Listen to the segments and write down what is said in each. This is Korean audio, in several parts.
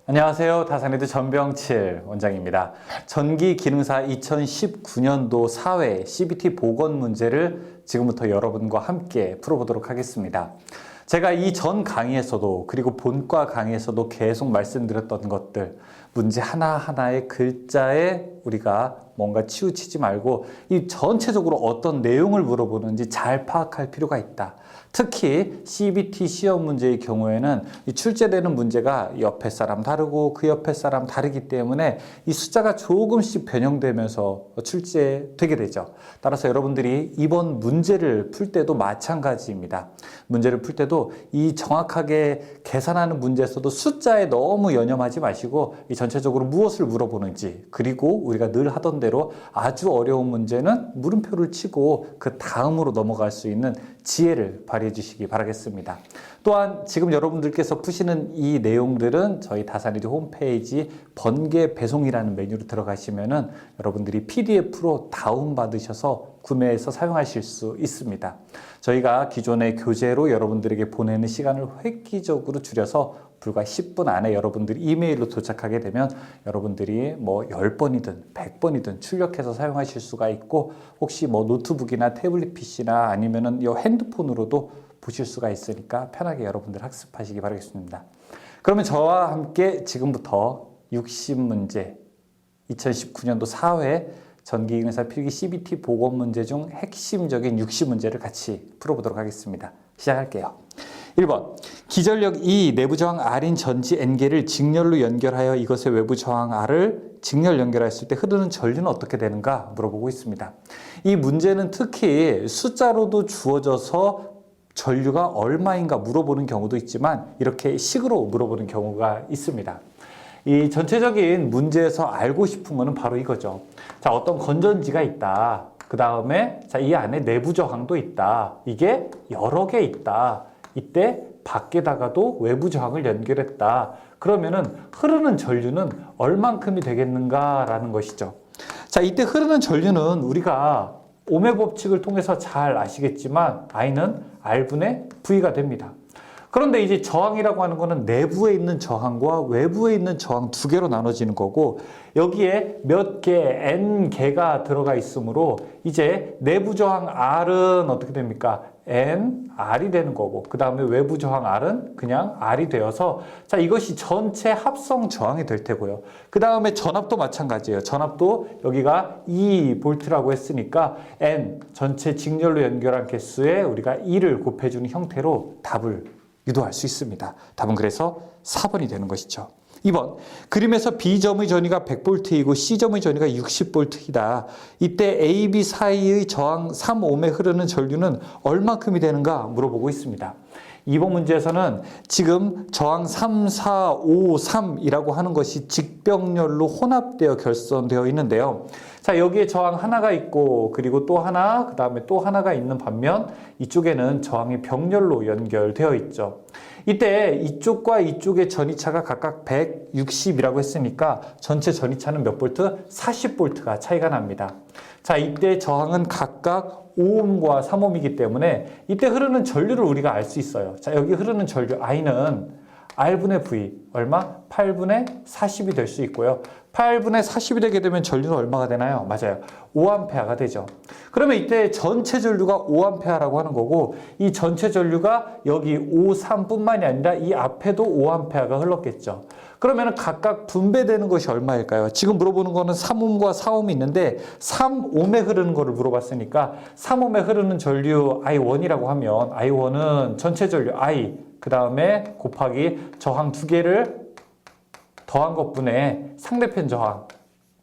안녕하세요. 다산에드 전병칠 원장입니다. 전기기능사 2019년도 사회 CBT 보건 문제를 지금부터 여러분과 함께 풀어보도록 하겠습니다. 제가 이전 강의에서도 그리고 본과 강의에서도 계속 말씀드렸던 것들, 문제 하나하나의 글자에 우리가 뭔가 치우치지 말고 이 전체적으로 어떤 내용을 물어보는지 잘 파악할 필요가 있다. 특히 CBT 시험 문제의 경우에는 이 출제되는 문제가 옆에 사람 다르고 그 옆에 사람 다르기 때문에 이 숫자가 조금씩 변형되면서 출제되게 되죠. 따라서 여러분들이 이번 문제를 풀 때도 마찬가지입니다. 문제를 풀 때도 이 정확하게 계산하는 문제에서도 숫자에 너무 연연하지 마시고 이 전체적으로 무엇을 물어보는지, 그리고 우리가 늘 하던 대로 아주 어려운 문제는 물음표를 치고 그 다음으로 넘어갈 수 있는 지혜를 발휘해 주시기 바라겠습니다. 또한 지금 여러분들께서 푸시는 이 내용들은 저희 다산에드 홈페이지 번개 배송이라는 메뉴로 들어가시면은 여러분들이 PDF로 다운받으셔서 구매해서 사용하실 수 있습니다. 저희가 기존의 교재로 여러분들에게 보내는 시간을 획기적으로 줄여서 불과 10분 안에 여러분들이 이메일로 도착하게 되면 여러분들이 뭐 10번이든 100번이든 출력해서 사용하실 수가 있고, 혹시 뭐 노트북이나 태블릿 PC나 아니면은 이 핸드폰으로도 보실 수가 있으니까 편하게 여러분들 학습하시기 바라겠습니다. 그러면 저와 함께 지금부터 60문제 2019년도 4회 전기기능사 필기 CBT 보건 문제 중 핵심적인 60문제를 같이 풀어보도록 하겠습니다. 시작할게요. 1번, 기전력 E 내부 저항 R인 전지 N개를 직렬로 연결하여 이것의 외부 저항 R을 직렬 연결했을 때 흐르는 전류는 어떻게 되는가 물어보고 있습니다. 이 문제는 특히 숫자로도 주어져서 전류가 얼마인가 물어보는 경우도 있지만 이렇게 식으로 물어보는 경우가 있습니다. 이 전체적인 문제에서 알고 싶은 거는 바로 이거죠. 자, 어떤 건전지가 있다. 그 다음에 자, 이 안에 내부 저항도 있다. 이게 여러 개 있다. 이때 밖에다가도 외부 저항을 연결했다. 그러면은 흐르는 전류는 얼만큼이 되겠는가라는 것이죠. 자, 이때 흐르는 전류는 우리가 오메 법칙을 통해서 잘 아시겠지만 I는 R분의 V가 됩니다. 그런데 이제 저항이라고 하는 거는 내부에 있는 저항과 외부에 있는 저항 두 개로 나눠지는 거고, 여기에 몇 개, N개가 들어가 있으므로 이제 내부 저항 R은 어떻게 됩니까? N, R이 되는 거고, 그 다음에 외부 저항 R은 그냥 R이 되어서, 자, 이것이 전체 합성 저항이 될 테고요. 그 다음에 전압도 마찬가지예요. 전압도 여기가 2V라고 했으니까 N, 전체 직렬로 연결한 개수에 우리가 2를 곱해주는 형태로 답을 유도할 수 있습니다. 답은 그래서 4번이 되는 것이죠. 2번, 그림에서 B점의 전위가 100V이고 C점의 전위가 60V이다. 이때 A, B 사이의 저항 3옴에 흐르는 전류는 얼마큼이 되는가 물어보고 있습니다. 2번 문제에서는 지금 저항 3, 4, 5, 3이라고 하는 것이 직병렬로 혼합되어 결선되어 있는데요. 자, 여기에 저항 하나가 있고 그리고 또 하나, 그 다음에 또 하나가 있는 반면 이쪽에는 저항이 병렬로 연결되어 있죠. 이때 이쪽과 이쪽의 전위차가 각각 160이라고 했으니까 전체 전위차는 몇 볼트? 40볼트가 차이가 납니다. 자, 이때 저항은 각각 5옴과 3옴이기 때문에 이때 흐르는 전류를 우리가 알 수 있어요. 자, 여기 흐르는 전류 I는 R분의 V, 얼마? 8분의 40이 될 수 있고요. 8분의 40이 되게 되면 전류는 얼마가 되나요? 맞아요. 5A가 되죠. 그러면 이때 전체 전류가 5A라고 하는 거고, 이 전체 전류가 여기 5, 3뿐만이 아니라 이 앞에도 5A가 흘렀겠죠. 그러면 각각 분배되는 것이 얼마일까요? 지금 물어보는 거는 3옴과 4옴이 있는데 3옴에 흐르는 거를 물어봤으니까 3옴에 흐르는 전류 I1이라고 하면 I1은 전체 전류 I, 그 다음에 곱하기 저항 두 개를 더한 것분의 상대편 저항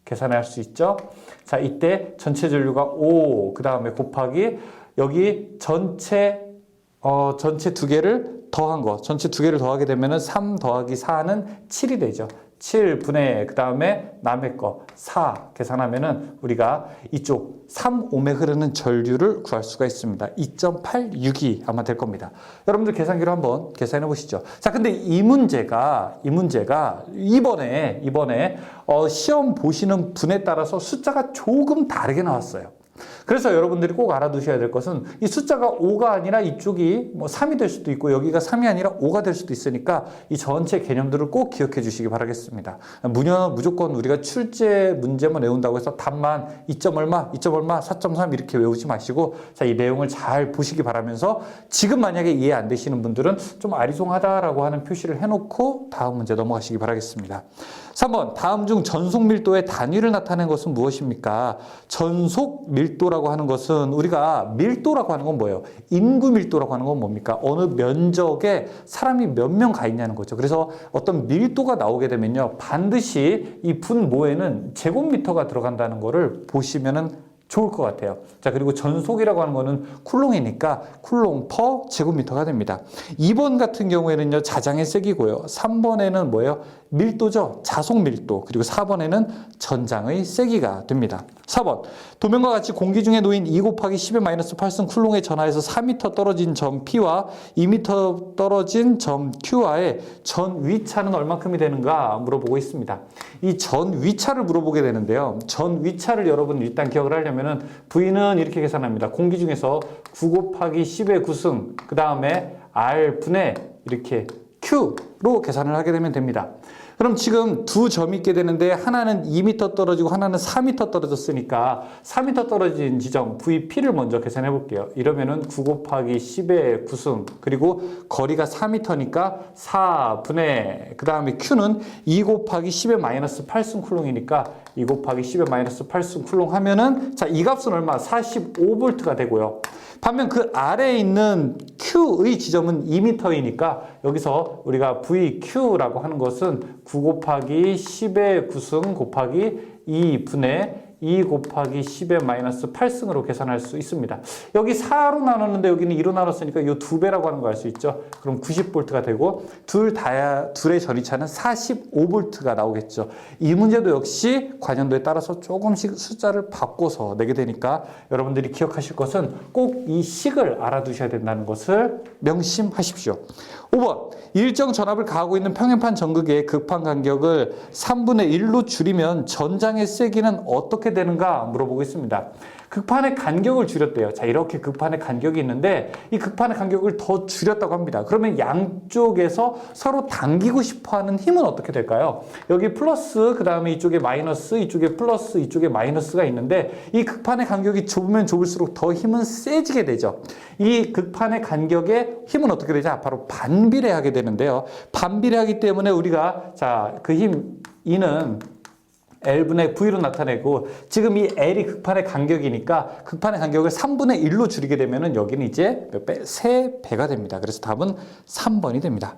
계산할 수 있죠. 자, 이때 전체 전류가 5, 그 다음에 곱하기 여기 전체 두 개를 더한 거, 전체 두 개를 더하게 되면은 3 더하기 4는 7이 되죠. 7분의 그 다음에 남의 거 4 계산하면은 우리가 이쪽 3옴에 흐르는 전류를 구할 수가 있습니다. 2.86이 아마 될 겁니다. 여러분들 계산기로 한번 계산해 보시죠. 자, 근데 이 문제가 이번에 시험 보시는 분에 따라서 숫자가 조금 다르게 나왔어요. 그래서 여러분들이 꼭 알아두셔야 될 것은 이 숫자가 5가 아니라 이쪽이 뭐 3이 될 수도 있고 여기가 3이 아니라 5가 될 수도 있으니까 이 전체 개념들을 꼭 기억해 주시기 바라겠습니다. 무조건 우리가 출제 문제만 외운다고 해서 답만 2점 얼마, 2점 얼마, 4.3 이렇게 외우지 마시고 자, 이 내용을 잘 보시기 바라면서 지금 만약에 이해 안 되시는 분들은 좀 아리송하다라고 하는 표시를 해놓고 다음 문제 넘어가시기 바라겠습니다. 3번, 다음 중 전속 밀도의 단위를 나타내는 것은 무엇입니까? 전속 밀도라고 하는 것은 우리가 밀도라고 하는 건 뭐예요? 인구 밀도라고 하는 건 뭡니까? 어느 면적에 사람이 몇 명 가 있냐는 거죠. 그래서 어떤 밀도가 나오게 되면요. 반드시 이 분모에는 제곱미터가 들어간다는 거를 보시면은 좋을 것 같아요. 자, 그리고 전속이라고 하는 거는 쿨롱이니까 쿨롱 퍼 제곱미터가 됩니다. 2번 같은 경우에는요, 자장의 세기고요. 3번에는 뭐예요? 밀도죠. 자속 밀도. 그리고 4번에는 전장의 세기가 됩니다. 4번. 도면과 같이 공기 중에 놓인 2 곱하기 10의 마이너스 8승 쿨롱에 전하여서 4m 떨어진 점 P와 2m 떨어진 점 Q와의 전 위차는 얼마큼이 되는가 물어보고 있습니다. 이 전 위차를 물어보게 되는데요. 전 위차를 여러분 일단 기억을 하려면은 V는 이렇게 계산합니다. 공기 중에서 9 곱하기 10의 9승, 그 다음에 R분의 이렇게 Q로 계산을 하게 되면 됩니다. 그럼 지금 두 점이 있게 되는데 하나는 2m 떨어지고 하나는 4m 떨어졌으니까 4m 떨어진 지점 VP를 먼저 계산해 볼게요. 이러면은 9 곱하기 10의 9승 그리고 거리가 4m니까 4분의 그 다음에 Q는 2 곱하기 10의 마이너스 8승 쿨롱이니까 2 곱하기 10의 마이너스 8승 쿨롱 하면은 자, 이 값은 얼마? 45V가 되고요. 반면 그 아래에 있는 Q의 지점은 2m이니까 여기서 우리가 VQ라고 하는 것은 9 곱하기 10의 9승 곱하기 2분의 2 곱하기 10의 마이너스 8승으로 계산할 수 있습니다. 여기 4로 나눴는데 여기는 2로 나눴으니까 이 2배라고 하는 거 알 수 있죠. 그럼 90V가 되고 둘의 전위차는 45V가 나오겠죠. 이 문제도 역시 관연도에 따라서 조금씩 숫자를 바꿔서 내게 되니까 여러분들이 기억하실 것은 꼭 이 식을 알아두셔야 된다는 것을 명심하십시오. 5번. 일정 전압을 가하고 있는 평행판 전극의 극판 간격을 3분의 1로 줄이면 전장의 세기는 어떻게 되는가 물어보고 있습니다. 극판의 간격을 줄였대요. 자, 이렇게 극판의 간격이 있는데 이 극판의 간격을 더 줄였다고 합니다. 그러면 양쪽에서 서로 당기고 싶어하는 힘은 어떻게 될까요? 여기 플러스, 그 다음에 이쪽에 마이너스, 이쪽에 플러스, 이쪽에 마이너스가 있는데 이 극판의 간격이 좁으면 좁을수록 더 힘은 세지게 되죠. 이 극판의 간격의 힘은 어떻게 되죠? 바로 반비례하게 되는데요. 반비례하기 때문에 우리가 자, 그 힘 E는 L분의 V로 나타내고 지금 이 L이 극판의 간격이니까 극판의 간격을 3분의 1로 줄이게 되면은 여기는 이제 몇 배? 3배가 됩니다. 그래서 답은 3번이 됩니다.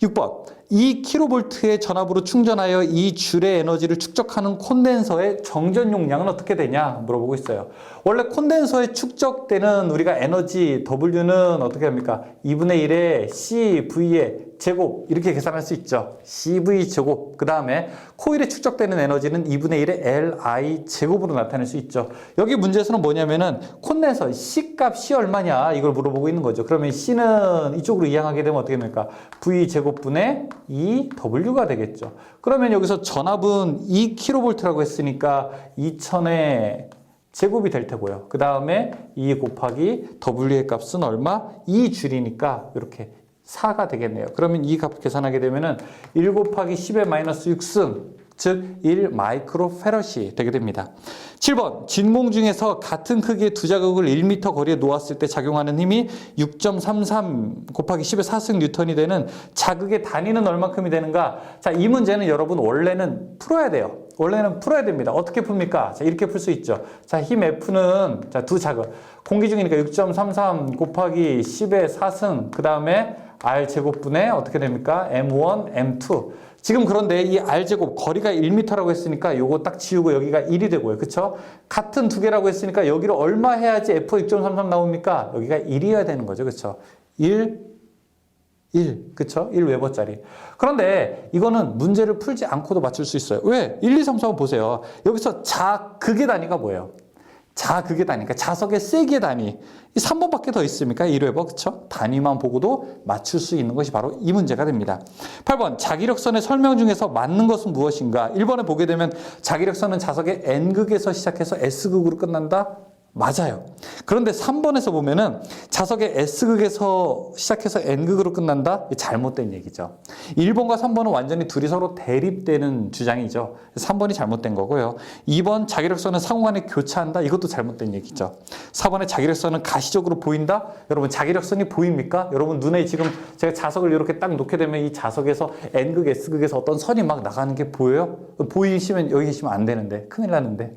6번. 2kV의 전압으로 충전하여 이 줄의 에너지를 축적하는 콘덴서의 정전 용량은 어떻게 되냐 물어보고 있어요. 원래 콘덴서에 축적되는 우리가 에너지 W는 어떻게 합니까? 2분의 1의 CV의 제곱 이렇게 계산할 수 있죠. CV 제곱 그 다음에 코일에 축적되는 에너지는 2분의 1의 LI 제곱으로 나타낼 수 있죠. 여기 문제에서는 뭐냐면은 콘덴서 C 값 C 얼마냐 이걸 물어보고 있는 거죠. 그러면 C는 이쪽으로 이항하게 되면 어떻게 됩니까? V 제곱분의 2W가 되겠죠. 그러면 여기서 전압은 2kV라고 했으니까 2000의 제곱이 될 테고요. 그 다음에 2 곱하기 W의 값은 얼마? 2줄이니까 이렇게 4가 되겠네요. 그러면 이 값 계산하게 되면은 1 곱하기 10의 마이너스 6승, 즉 1 마이크로페럿이 되게 됩니다. 7번. 진공 중에서 같은 크기의 두 자극을 1m 거리에 놓았을 때 작용하는 힘이 6.33 곱하기 10의 4승 뉴턴이 되는 자극의 단위는 얼마큼이 되는가? 자, 이 문제는 여러분 원래는 풀어야 돼요. 원래는 풀어야 됩니다. 어떻게 풉니까? 자, 이렇게 풀 수 있죠. 자, 힘 F는 자, 두 자극. 공기 중이니까 6.33 곱하기 10의 4승, 그 다음에 R 제곱분의 어떻게 됩니까? M1, M2. 지금 그런데 이 R제곱 거리가 1m라고 했으니까 요거 딱 지우고 여기가 1이 되고요. 그쵸? 같은 두 개라고 했으니까 여기를 얼마 해야지 F가 6.33 나옵니까? 여기가 1이어야 되는 거죠. 그쵸? 1, 그쵸? 1웨버짜리. 그런데 이거는 문제를 풀지 않고도 맞출 수 있어요. 왜? 1, 2, 3, 4번 보세요. 여기서 자극의 단위가 뭐예요? 자극의 단위, 그러니까 자석의 세기의 단위. 이 3번밖에 더 있습니까? 1웨버, 그쵸? 단위만 보고도 맞출 수 있는 것이 바로 이 문제가 됩니다. 8번, 자기력선의 설명 중에서 맞는 것은 무엇인가? 1번에 보게 되면 자기력선은 자석의 N극에서 시작해서 S극으로 끝난다? 맞아요. 그런데 3번에서 보면은 자석의 S극에서 시작해서 N극으로 끝난다? 잘못된 얘기죠. 1번과 3번은 완전히 둘이 서로 대립되는 주장이죠. 3번이 잘못된 거고요. 2번 자기력선은 상호간에 교차한다? 이것도 잘못된 얘기죠. 4번의 자기력선은 가시적으로 보인다? 여러분 자기력선이 보입니까? 여러분 눈에 지금 제가 자석을 이렇게 딱 놓게 되면 이 자석에서 N극, S극에서 어떤 선이 막 나가는 게 보여요? 보이시면 여기 계시면 안 되는데 큰일 나는데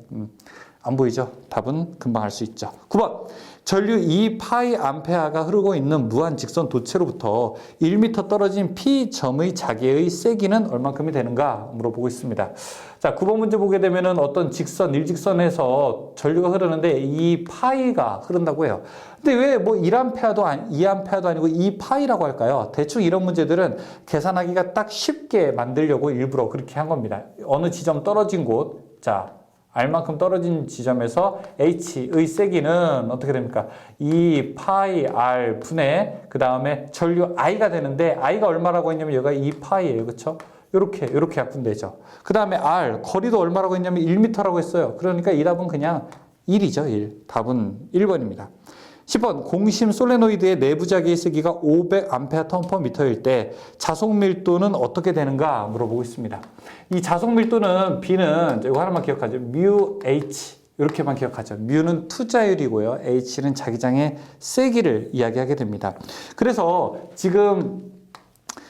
안 보이죠? 답은 금방 알 수 있죠. 9번 전류 2파이 암페아가 흐르고 있는 무한 직선 도체로부터 1m 떨어진 P점의 자기의 세기는 얼만큼이 되는가 물어보고 있습니다. 자, 9번 문제 보게 되면은 어떤 직선, 일직선에서 전류가 흐르는데 이 파이가 흐른다고 해요. 근데 왜 뭐 1암페아도 2암페아도 아니고 2파이라고 할까요? 대충 이런 문제들은 계산하기가 딱 쉽게 만들려고 일부러 그렇게 한 겁니다. 어느 지점 떨어진 곳, 자, R만큼 떨어진 지점에서 H의 세기는 어떻게 됩니까? 2파이 R 분의 그 다음에 전류 I가 되는데 I가 얼마라고 했냐면 여기가 2파이예요. 그렇죠? 요렇게 약분 되죠. 그 다음에 R 거리도 얼마라고 했냐면 1m라고 했어요. 그러니까 이 답은 그냥 1이죠. 1. 답은 1번입니다. 10번 공심 솔레노이드의 내부 자기의 세기가 500A 턴/m일 때 자속 밀도는 어떻게 되는가 물어보고 있습니다. 이 자속 밀도는 B는 이거 하나만 기억하죠. 뮤 H 이렇게만 기억하죠. 뮤는 투자율이고요. H는 자기장의 세기를 이야기하게 됩니다. 그래서 지금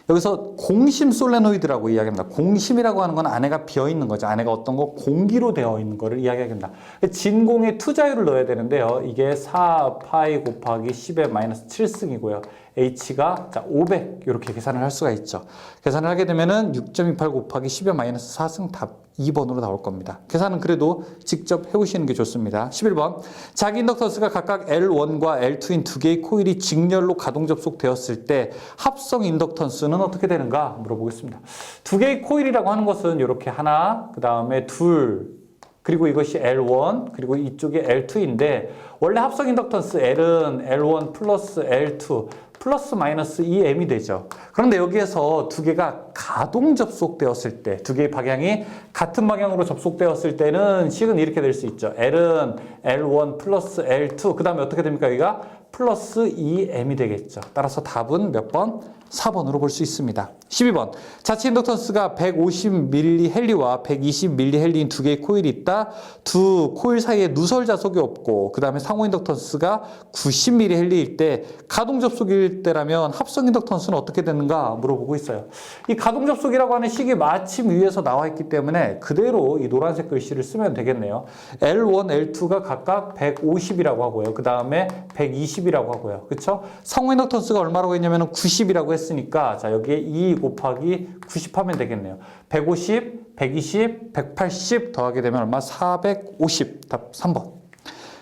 여기서 공심 솔레노이드라고 이야기합니다. 공심이라고 하는 건 안에가 비어있는 거죠. 안에가 어떤 거 공기로 되어 있는 거를 이야기합니다. 진공의 투자율을 넣어야 되는데요. 이게 4파이 곱하기 10의 마이너스 7승이고요. H가 500 이렇게 계산을 할 수가 있죠. 계산을 하게 되면은 6.28 곱하기 10의 마이너스 4승 답 2번으로 나올 겁니다. 계산은 그래도 직접 해보시는 게 좋습니다. 11번 자기 인덕턴스가 각각 L1과 L2인 두 개의 코일이 직렬로 가동 접속되었을 때 합성 인덕턴스는 어떻게 되는가 물어보겠습니다. 두 개의 코일이라고 하는 것은 이렇게 하나, 그 다음에 둘, 그리고 이것이 L1, 그리고 이쪽이 L2인데 원래 합성 인덕턴스 L은 L1 플러스 L2 플러스 마이너스 2m이 되죠. 그런데 여기에서 두 개가 가동 접속되었을 때, 두 개의 방향이 같은 방향으로 접속되었을 때는 식은 이렇게 될 수 있죠. L은 L1 플러스 L2, 그 다음에 어떻게 됩니까? 여기가 플러스 2m이 되겠죠. 따라서 답은 몇 번? 4번으로 볼 수 있습니다. 12번 자체 인덕턴스가 150mH와 120mH인 두 개의 코일이 있다. 두 코일 사이에 누설 자석이 없고 그 다음에 상호 인덕턴스가 90mH일 때 가동 접속일 때라면 합성 인덕턴스는 어떻게 되는가 물어보고 있어요. 이 가동 접속이라고 하는 식이 마침 위에서 나와 있기 때문에 그대로 이 노란색 글씨를 쓰면 되겠네요. L1, L2가 각각 150이라고 하고요. 그 다음에 120이라고 하고요. 그렇죠? 상호 인덕턴스가 얼마라고 했냐면 90이라고 했으니까 자 여기에 2 곱하기 90 하면 되겠네요. 150, 120, 180 더하게 되면 얼마? 450. 답 3번.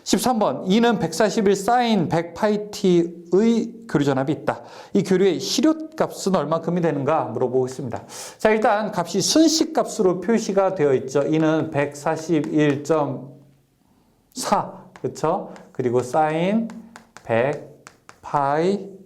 13번 E는 141 사인 100파이t의 교류전압이 있다. 이 교류의 실효값은 얼마큼이 되는가 물어보겠습니다. 자 일단 값이 순식값으로 표시가 되어 있죠. E는 141.4 그렇죠? 그리고 사인 100파이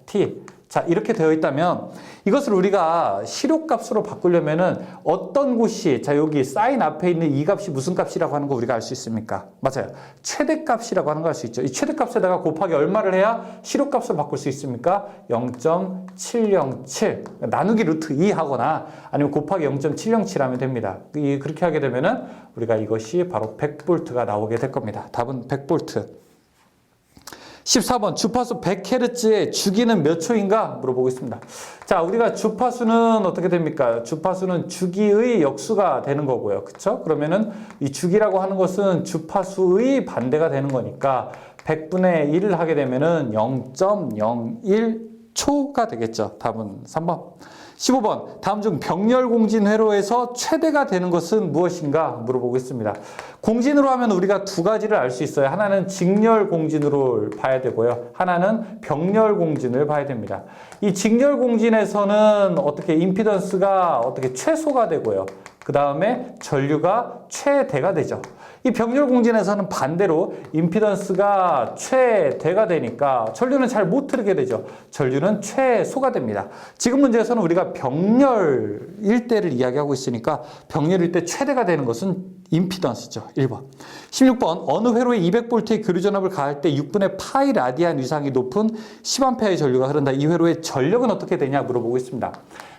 t 자 이렇게 되어 있다면 이것을 우리가 실효값으로 바꾸려면은 어떤 곳이 자 여기 사인 앞에 있는 이 값이 무슨 값이라고 하는 거 우리가 알 수 있습니까? 맞아요. 최대값이라고 하는 거 알 수 있죠. 이 최대값에다가 곱하기 얼마를 해야 실효값으로 바꿀 수 있습니까? 0.707 나누기 루트 2 하거나 아니면 곱하기 0.707 하면 됩니다. 그렇게 하게 되면은 우리가 이것이 바로 100V가 나오게 될 겁니다. 답은 100V. 14번 주파수 100Hz의 주기는 몇 초인가 물어보겠습니다. 자, 우리가 주파수는 어떻게 됩니까? 주파수는 주기의 역수가 되는 거고요. 그렇죠? 그러면은 이 주기라고 하는 것은 주파수의 반대가 되는 거니까 100분의 1을 하게 되면은 0.01초가 되겠죠. 답은 3번. 15번 다음 중 병렬 공진 회로에서 최대가 되는 것은 무엇인가 물어보겠습니다. 공진으로 하면 우리가 두 가지를 알 수 있어요. 하나는 직렬 공진으로 봐야 되고요. 하나는 병렬 공진을 봐야 됩니다. 이 직렬 공진에서는 어떻게 임피던스가 어떻게 최소가 되고요. 그 다음에 전류가 최대가 되죠. 이 병렬 공진에서는 반대로 임피던스가 최대가 되니까 전류는 잘 못 흐르게 되죠. 전류는 최소가 됩니다. 지금 문제에서는 우리가 병렬 일대를 이야기하고 있으니까 병렬 일대 최대가 되는 것은 임피던스죠. 1번. 16번. 어느 회로에 200V의 교류전압을 가할 때 6분의 파이 라디안 위상이 높은 10A의 전류가 흐른다. 이 회로의 전력은 어떻게 되냐 물어보고 있습니다.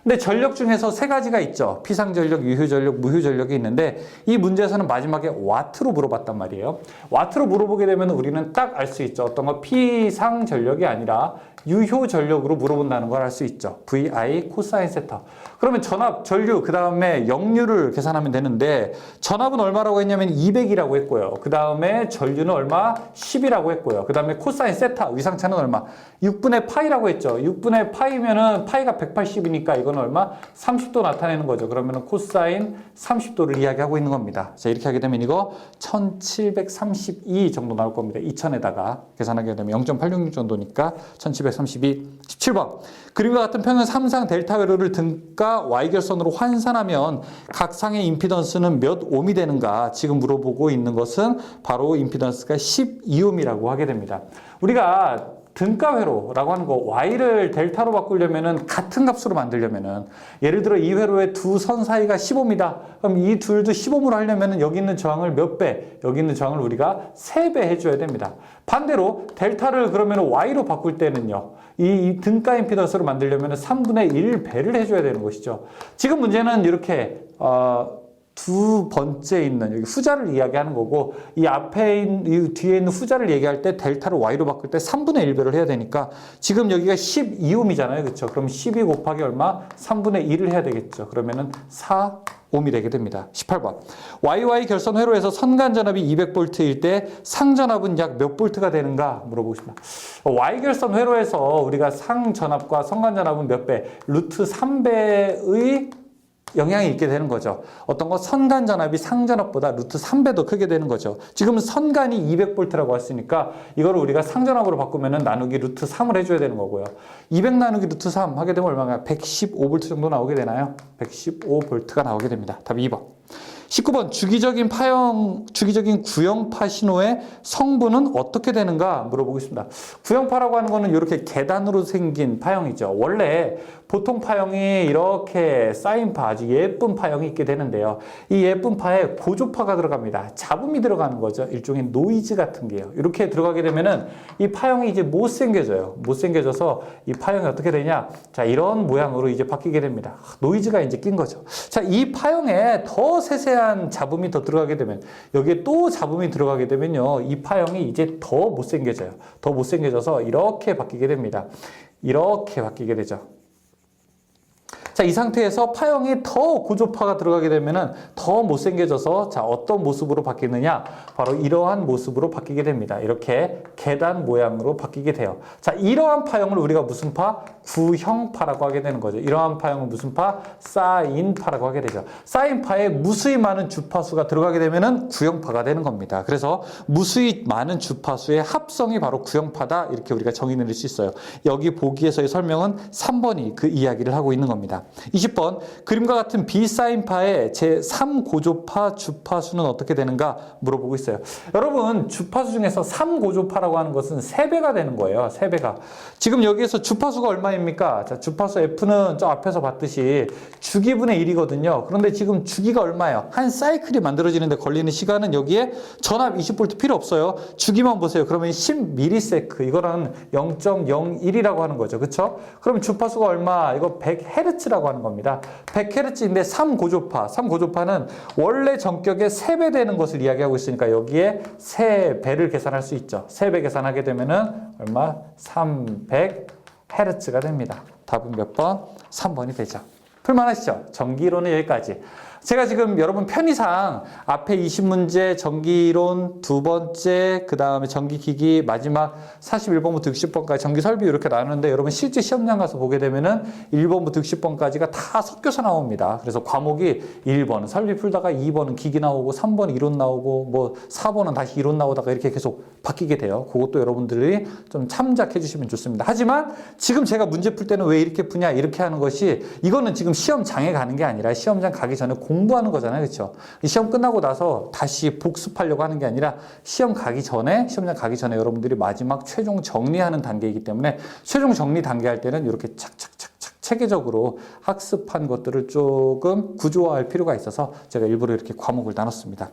근데 전력 중에서 세 가지가 있죠. 피상전력, 유효전력, 무효전력이 있는데 이 문제에서는 마지막에 와트로 물어봤단 말이에요. 와트로 물어보게 되면 우리는 딱 알 수 있죠. 어떤 거 피상전력이 아니라 유효전력으로 물어본다는 걸 알 수 있죠. VI 코사인 세타. 그러면 전압, 전류, 그 다음에 역류를 계산하면 되는데 전압은 얼마라고 했냐면 200이라고 했고요. 그 다음에 전류는 얼마? 10이라고 했고요. 그 다음에 코사인 세타, 위상차는 얼마? 6분의 파이라고 했죠. 6분의 파이면은 파이가 180이니까 이건 얼마? 30도 나타내는 거죠. 그러면은 코사인 30도를 이야기하고 있는 겁니다. 자, 이렇게 하게 되면 이거 1732 정도 나올 겁니다. 2000에다가 계산하게 되면 0.866 정도니까 1732. 17번. 그림과 같은 평형 3상 델타 회로를 등가 Y결선으로 환산하면 각 상의 임피던스는 몇 옴이 되는가? 지금 물어보고 있는 것은 바로 임피던스가 12옴이라고 하게 됩니다. 우리가 등가 회로라고 하는 거 Y를 델타로 바꾸려면은 같은 값으로 만들려면은 예를 들어 이 회로의 두 선 사이가 15이다. 그럼 이 둘도 15으로 하려면은 여기 있는 저항을 몇 배? 여기 있는 저항을 우리가 3배 해줘야 됩니다. 반대로 델타를 그러면 Y로 바꿀 때는요. 이 등가 임피던스로 만들려면 3분의 1배를 해줘야 되는 것이죠. 지금 문제는 이렇게 두 번째 있는 여기 후자를 이야기하는 거고 이 앞에 이 뒤에 있는 후자를 얘기할 때 델타를 Y로 바꿀 때 3분의 1배를 해야 되니까 지금 여기가 12옴이잖아요. 그렇죠? 그럼 12 곱하기 얼마? 3분의 1을 해야 되겠죠. 그러면은 4옴이 되게 됩니다. 18번. YY 결선 회로에서 선간 전압이 200V일 때 상전압은 약 몇 볼트가 되는가 물어보고 싶습니다. Y 결선 회로에서 우리가 상 전압과 선간 전압은 몇 배? 루트 3배의 영향이 있게 되는 거죠. 어떤 거 선간 전압이 상전압보다 루트 3배 더 크게 되는 거죠. 지금은 선간이 200V라고 했으니까 이걸 우리가 상전압으로 바꾸면은 나누기 루트 3을 해줘야 되는 거고요. 200 나누기 루트 3 하게 되면 얼마가 115V 정도 나오게 되나요? 115V가 나오게 됩니다. 답이 2번. 19번. 주기적인 구형파 신호의 성분은 어떻게 되는가 물어보겠습니다. 구형파라고 하는 거는 이렇게 계단으로 생긴 파형이죠. 원래 보통 파형이 이렇게 사인파, 아주 예쁜 파형이 있게 되는데요. 이 예쁜 파에 고조파가 들어갑니다. 잡음이 들어가는 거죠. 일종의 노이즈 같은 게요. 이렇게 들어가게 되면은 이 파형이 이제 못생겨져요. 못생겨져서 이 파형이 어떻게 되냐? 자, 이런 모양으로 이제 바뀌게 됩니다. 노이즈가 이제 낀 거죠. 자, 이 파형에 더 세세한 잡음이 더 들어가게 되면 여기에 또 잡음이 들어가게 되면요. 이 파형이 이제 더 못생겨져요. 더 못생겨져서 이렇게 바뀌게 됩니다. 이렇게 바뀌게 되죠. 자, 이 상태에서 파형이 더 고조파가 들어가게 되면은 더 못생겨져서 자, 어떤 모습으로 바뀌느냐? 바로 이러한 모습으로 바뀌게 됩니다. 이렇게 계단 모양으로 바뀌게 돼요. 자, 이러한 파형을 우리가 무슨 파? 구형파라고 하게 되는 거죠. 이러한 파형은 무슨 파? 사인파라고 하게 되죠. 사인파에 무수히 많은 주파수가 들어가게 되면은 구형파가 되는 겁니다. 그래서 무수히 많은 주파수의 합성이 바로 구형파다. 이렇게 우리가 정의 내릴 수 있어요. 여기 보기에서의 설명은 3번이 그 이야기를 하고 있는 겁니다. 20번. 그림과 같은 비사인파의 제3고조파 주파수는 어떻게 되는가 물어보고 있어요. 여러분, 주파수 중에서 3고조파라고 하는 것은 3배가 되는 거예요. 3배가. 지금 여기에서 주파수가 얼마입니까? 자, 주파수 F는 저 앞에서 봤듯이 주기분의 1이거든요. 그런데 지금 주기가 얼마예요? 한 사이클이 만들어지는데 걸리는 시간은 여기에 전압 20V 필요 없어요. 주기만 보세요. 그러면 10ms. 이거는 0.01이라고 하는 거죠. 그렇죠? 그럼 주파수가 얼마? 이거 100Hz 라고 하는 겁니다. 100Hz인데 3고조파. 3고조파는 원래 전격의 3배 되는 것을 이야기하고 있으니까 여기에 3배를 계산할 수 있죠. 3배 계산하게 되면은 얼마? 300Hz가 됩니다. 답은 몇 번? 3번이 되죠. 풀만하시죠? 전기이론은 여기까지. 제가 지금 여러분 편의상 앞에 20문제 전기이론 두 번째, 그 다음에 전기기기 마지막 41번부터 60번까지 전기설비 이렇게 나누는데 여러분 실제 시험장 가서 보게 되면은 1번부터 60번까지가 다 섞여서 나옵니다. 그래서 과목이 1번은 설비 풀다가 2번은 기기 나오고 3번은 이론 나오고 뭐 4번은 다시 이론 나오다가 이렇게 계속 바뀌게 돼요. 그것도 여러분들이 좀 참작해 주시면 좋습니다. 하지만 지금 제가 문제 풀 때는 왜 이렇게 푸냐 이렇게 하는 것이 이거는 지금 시험장에 가는 게 아니라 시험장 가기 전에 공부하는 거잖아요. 그렇죠? 시험 끝나고 나서 다시 복습하려고 하는 게 아니라 시험장 가기 전에 여러분들이 마지막 최종 정리하는 단계이기 때문에 최종 정리 단계 할 때는 이렇게 착착착착 체계적으로 학습한 것들을 조금 구조화할 필요가 있어서 제가 일부러 이렇게 과목을 나눴습니다.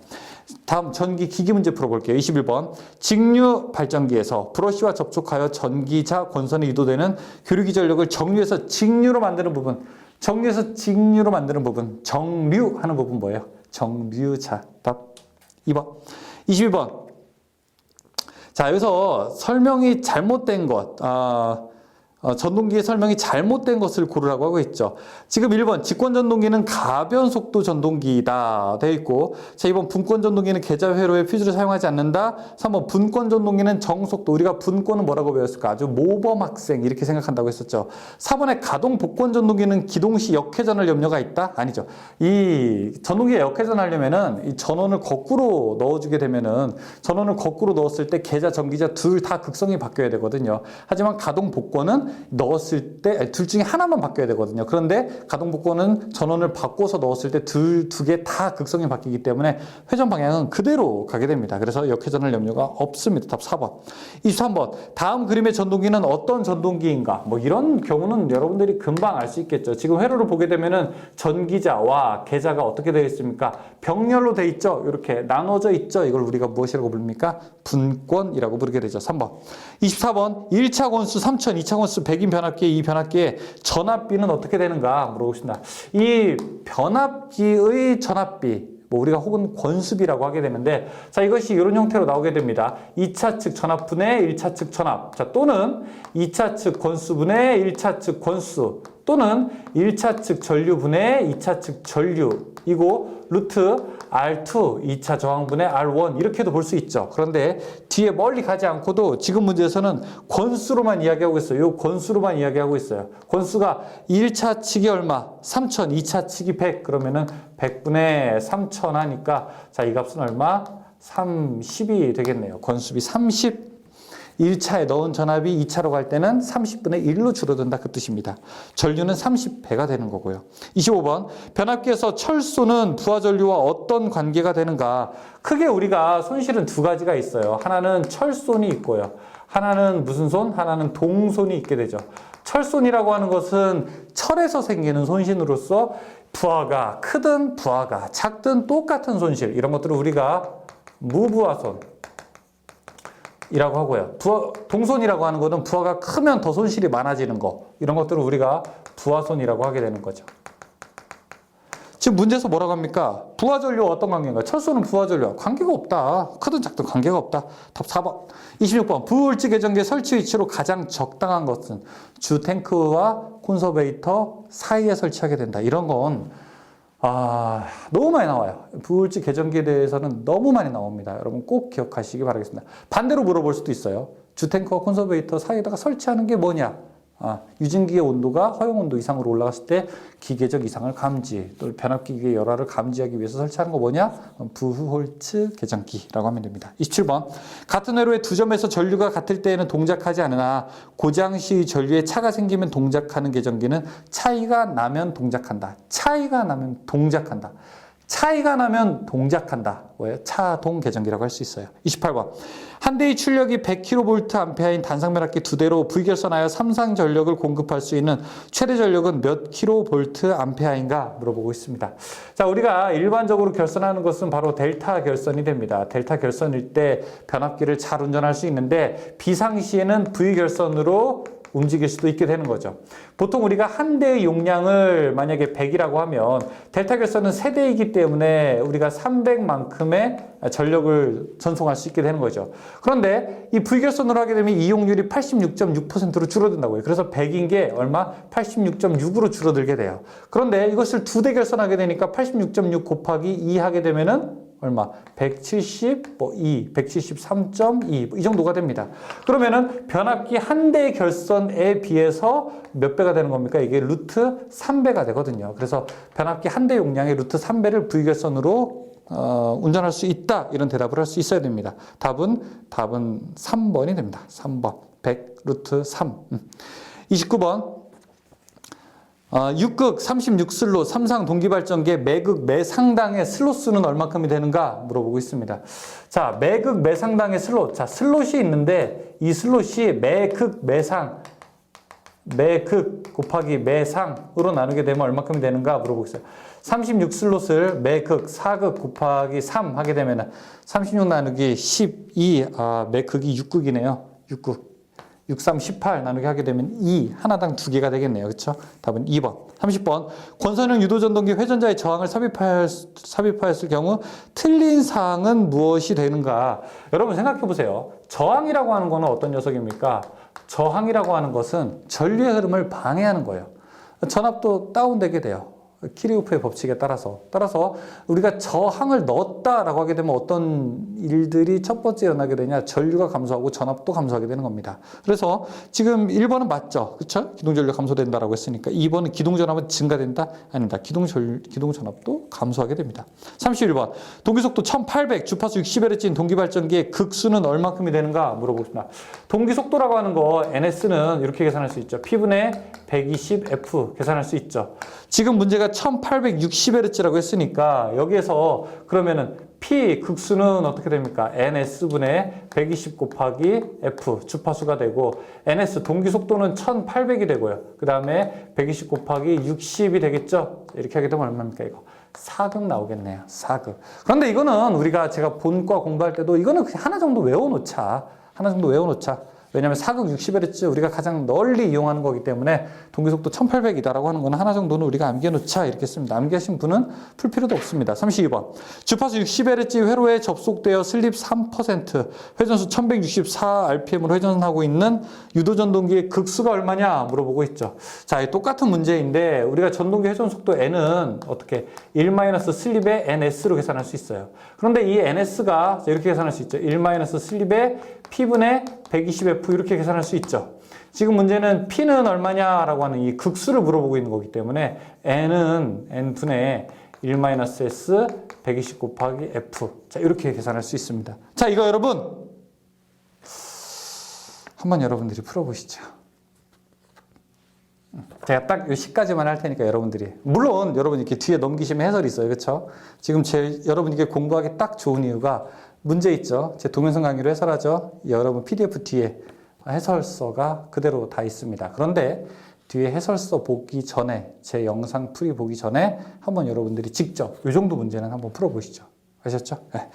다음 전기 기기 문제 풀어볼게요. 21번. 직류 발전기에서 브러쉬와 접촉하여 전기자 권선에 유도되는 교류기 전력을 정류해서 직류로 만드는 부분. 정류해서 직류로 만드는 부분. 정류하는 부분 뭐예요? 정류자. 답 2번. 22번. 자, 여기서 설명이 잘못된 것. 전동기의 설명이 잘못된 것을 고르라고 하고 있죠. 지금 1번 직권전동기는 가변속도 전동기이다 되어 있고, 자 2번 분권전동기는 계좌회로에 퓨즈를 사용하지 않는다. 3번 분권전동기는 정속도. 우리가 분권은 뭐라고 배웠을까? 아주 모범 학생 이렇게 생각한다고 했었죠. 4번에 가동복권전동기는 기동시 역회전할 염려가 있다? 아니죠. 이 전동기에 역회전하려면은 이 전원을 거꾸로 넣어주게 되면은 전원을 거꾸로 넣었을 때 계좌 전기자 둘 다 극성이 바뀌어야 되거든요. 하지만 가동복권은 넣었을 때 둘 중에 하나만 바뀌어야 되거든요. 그런데 가동복권은 전원을 바꿔서 넣었을 때 두 개 다 극성이 바뀌기 때문에 회전 방향은 그대로 가게 됩니다. 그래서 역회전할 염려가 없습니다. 답 4번. 23번. 다음 그림의 전동기는 어떤 전동기인가? 뭐 이런 경우는 여러분들이 금방 알 수 있겠죠. 지금 회로를 보게 되면은 전기자와 계자가 어떻게 되어 있습니까? 병렬로 되어 있죠. 이렇게 나눠져 있죠. 이걸 우리가 무엇이라고 부릅니까? 분권이라고 부르게 되죠. 3번. 24번. 1차 권수 3000, 2차 권수 100인 변압기의 이 변압기의 전압비는 어떻게 되는가 물어보신다. 이 변압기의 전압비, 뭐 우리가 혹은 권수비라고 하게 되는데, 자 이것이 이런 형태로 나오게 됩니다. 2차 측 전압분의 1차 측 전압, 자 또는 2차 측 권수분의 1차 측 권수, 또는 1차 측 전류분의 2차 측 전류이고 루트 R2 2차 저항분의 R1 이렇게도 볼 수 있죠. 그런데 뒤에 멀리 가지 않고도 지금 문제에서는 권수로만 이야기하고 있어요. 이 권수로만 이야기하고 있어요. 권수가 1차 측이 얼마? 3000, 2차 측이 100 그러면은 100분의 3000 하니까 자 이 값은 얼마? 30이 되겠네요. 권수비 30. 1차에 넣은 전압이 2차로 갈 때는 30분의 1로 줄어든다 그 뜻입니다. 전류는 30배가 되는 거고요. 25번. 변압기에서 철소는 부하전류와 어떤 관계가 되는가? 크게 우리가 손실은 두 가지가 있어요. 하나는 철손이 있고요. 하나는 무슨 손? 하나는 동손이 있게 되죠. 철손이라고 하는 것은 철에서 생기는 손실으로서 부하가 크든 부하가 작든 똑같은 손실, 이런 것들을 우리가 무부하손 이라고 하고요. 동손이라고 하는 것은 부하가 크면 더 손실이 많아지는 거, 이런 것들을 우리가 부하손이라고 하게 되는 거죠. 지금 문제에서 뭐라고 합니까? 부하전류와 어떤 관계인가? 철소는 부하전류와 관계가 없다. 크든 작든 관계가 없다. 답 4번. 26번. 부울지 계전기의 설치 위치로 가장 적당한 것은 주 탱크와 콘서베이터 사이에 설치하게 된다. 이런 건 너무 많이 나와요. 부울지 계전기에 대해서는 너무 많이 나옵니다. 여러분 꼭 기억하시기 바라겠습니다. 반대로 물어볼 수도 있어요. 주탱크와 콘서베이터 사이에다가 설치하는 게 뭐냐? 유증기의 온도가 허용 온도 이상으로 올라갔을 때 기계적 이상을 감지, 또 변압기기의 열화를 감지하기 위해서 설치하는 거 뭐냐? 부홀츠 계전기라고 하면 됩니다. 27번. 같은 회로의 두 점에서 전류가 같을 때에는 동작하지 않으나 고장 시 전류에 차가 생기면 동작하는 계전기는 차이가 나면 동작한다. 차이가 나면 동작한다. 차이가 나면 동작한다. 뭐예요? 차동 계전기라고 할 수 있어요. 28번. 한 대의 출력이 100kVA인 단상변압기 두 대로 V결선하여 삼상 전력을 공급할 수 있는 최대 전력은 몇 kVA인가 물어보고 있습니다. 자, 우리가 일반적으로 결선하는 것은 바로 델타 결선이 됩니다. 델타 결선일 때 변압기를 잘 운전할 수 있는데 비상시에는 V결선으로 움직일 수도 있게 되는 거죠. 보통 우리가 한 대의 용량을 만약에 100이라고 하면 델타 결선은 세 대이기 때문에 우리가 300만큼의 전력을 전송할 수 있게 되는 거죠. 그런데 이 V결선으로 하게 되면 이용률이 86.6%로 줄어든다고요. 그래서 100인 게 얼마? 86.6으로 줄어들게 돼요. 그런데 이것을 두 대 결선하게 되니까 86.6 곱하기 2 하게 되면은 얼마? 172, 173.2 이 정도가 됩니다. 그러면은 변압기 한 대 결선에 비해서 몇 배가 되는 겁니까? 이게 루트 3배가 되거든요. 그래서 변압기 한 대 용량의 루트 3배를 V결선으로 운전할 수 있다. 이런 대답을 할 수 있어야 됩니다. 답은 3번이 됩니다. 3번. 100 루트 3. 29번. 6극 36슬롯 삼상 동기발전기의 매극 매상당의 슬롯 수는 얼마큼이 되는가 물어보고 있습니다. 자, 매극 매상당의 슬롯. 자, 슬롯이 있는데 이 슬롯이 매극 매상 매극 곱하기 매상으로 나누게 되면 얼마큼이 되는가 물어보고 있어요. 36슬롯을 매극 4극 곱하기 3 하게 되면 36 나누기 12, 매극이 6극이네요. 6극. 6, 3, 18 나누기 하게 되면 2, 하나당 2개가 되겠네요. 그렇죠? 답은 2번. 30번. 권선형 유도전동기 회전자의 저항을 삽입하였을 경우 틀린 사항은 무엇이 되는가? 여러분 생각해 보세요. 저항이라고 하는 것은 어떤 녀석입니까? 저항이라고 하는 것은 전류의 흐름을 방해하는 거예요. 전압도 다운되게 돼요. 키르호프의 법칙에 따라서 우리가 저항을 넣었다라고 하게 되면 어떤 일들이 첫 번째 일어나게 되냐, 전류가 감소하고 전압도 감소하게 되는 겁니다. 그래서 지금 1번은 맞죠, 그렇죠? 기동전류 감소된다라고 했으니까 2번은 기동전압은 증가된다? 아닙니다. 기동전압도 감소하게 됩니다. 31번 동기속도 1800, 주파수 60Hz인 동기발전기의 극수는 얼마큼이 되는가 물어보겠습니다. 동기속도라고 하는 거 NS는 이렇게 계산할 수 있죠. P분의 120F 계산할 수 있죠. 지금 문제가 1860Hz라고 했으니까 여기에서 그러면은 P 극수는 어떻게 됩니까? NS분의 120 곱하기 F 주파수가 되고 NS 동기속도는 1800이 되고요. 그 다음에 120 곱하기 60이 되겠죠? 이렇게 하게 되면 얼마입니까? 이거 4극 나오겠네요. 4극. 그런데 이거는 우리가 제가 본과 공부할 때도 이거는 그냥 하나 정도 외워놓자. 왜냐하면 4극 60Hz 우리가 가장 널리 이용하는 거기 때문에 동기속도 1800이다라고 하는 건 하나 정도는 우리가 암기해놓자 이렇게 씁니다. 암기하신 분은 풀 필요도 없습니다. 32번 주파수 60Hz 회로에 접속되어 슬립 3% 회전수 1164rpm으로 회전하고 있는 유도전동기의 극수가 얼마냐 물어보고 있죠. 자, 똑같은 문제인데 우리가 전동기 회전속도 N은 어떻게 1-슬립의 NS로 계산할 수 있어요. 그런데 이 NS가 이렇게 계산할 수 있죠. 1-슬립의 P분의 120F 이렇게 계산할 수 있죠. 지금 문제는 P는 얼마냐라고 하는 이 극수를 물어보고 있는 거기 때문에 N은 N분의 1-S 120 곱하기 F. 자, 이렇게 계산할 수 있습니다. 자, 이거 여러분 한번 여러분들이 풀어보시죠. 제가 딱 이 시까지만 할 테니까 여러분들이 물론 여러분 이렇게 뒤에 넘기시면 해설이 있어요. 그렇죠? 지금 여러분에게 공부하기 딱 좋은 이유가 문제 있죠. 제 동영상 강의로 해설하죠. 여러분 PDF 뒤에 해설서가 그대로 다 있습니다. 그런데 뒤에 해설서 보기 전에 제 영상 풀이 보기 전에 한번 여러분들이 직접 이 정도 문제는 한번 풀어보시죠. 아셨죠? 네.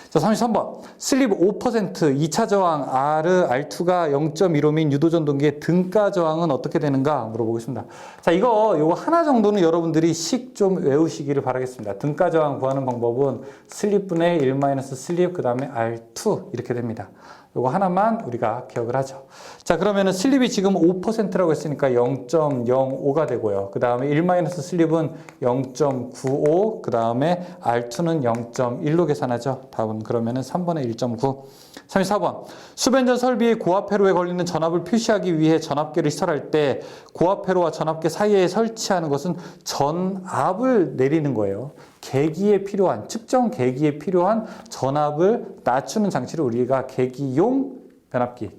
자, 33번. 슬립 5% 2차 저항 R2가 0.15민 유도전동기의 등가 저항은 어떻게 되는가 물어보겠습니다. 자, 요거 하나 정도는 여러분들이 식 좀 외우시기를 바라겠습니다. 등가 저항 구하는 방법은 슬립분의 1-슬립 그 다음에 R2 이렇게 됩니다. 요거 하나만 우리가 기억을 하죠. 자, 그러면은 슬립이 지금 5%라고 했으니까 0.05가 되고요. 그 다음에 1-슬립은 0.95, 그 다음에 R2는 0.1로 계산하죠. 답은 그러면은 3번에 1.9. 34번. 수변전 설비의 고압회로에 걸리는 전압을 표시하기 위해 전압계를 시설할 때 고압회로와 전압계 사이에 설치하는 것은 전압을 내리는 거예요. 계기에 필요한, 측정 계기에 필요한 전압을 낮추는 장치를 우리가 계기용 변압기,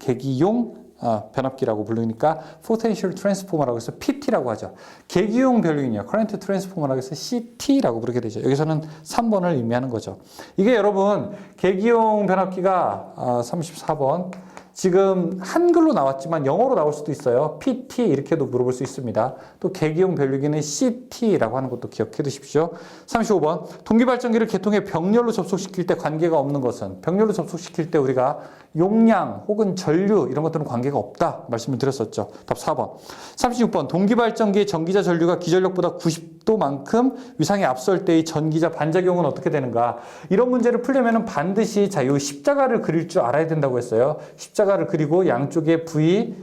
변압기라고 부르니까 Potential Transformer라고 해서 PT라고 하죠. 계기용 변류기는요, Current Transformer라고 해서 CT라고 부르게 되죠. 여기서는 3번을 의미하는 거죠. 이게 여러분 계기용 변압기가 34번 지금 한글로 나왔지만 영어로 나올 수도 있어요. PT 이렇게도 물어볼 수 있습니다. 또 계기용 변류기는 CT라고 하는 것도 기억해 두십시오. 35번 동기발전기를 계통에 병렬로 접속시킬 때 관계가 없는 것은 병렬로 접속시킬 때 우리가 용량 혹은 전류 이런 것들은 관계가 없다 말씀을 드렸었죠. 답 4번. 36번 동기발전기의 전기자 전류가 기전력보다 90도만큼 위상에 앞설 때의 전기자 반작용은 어떻게 되는가. 이런 문제를 풀려면 반드시 요 십자가를 그릴 줄 알아야 된다고 했어요. 십자가를 그리고 양쪽에 V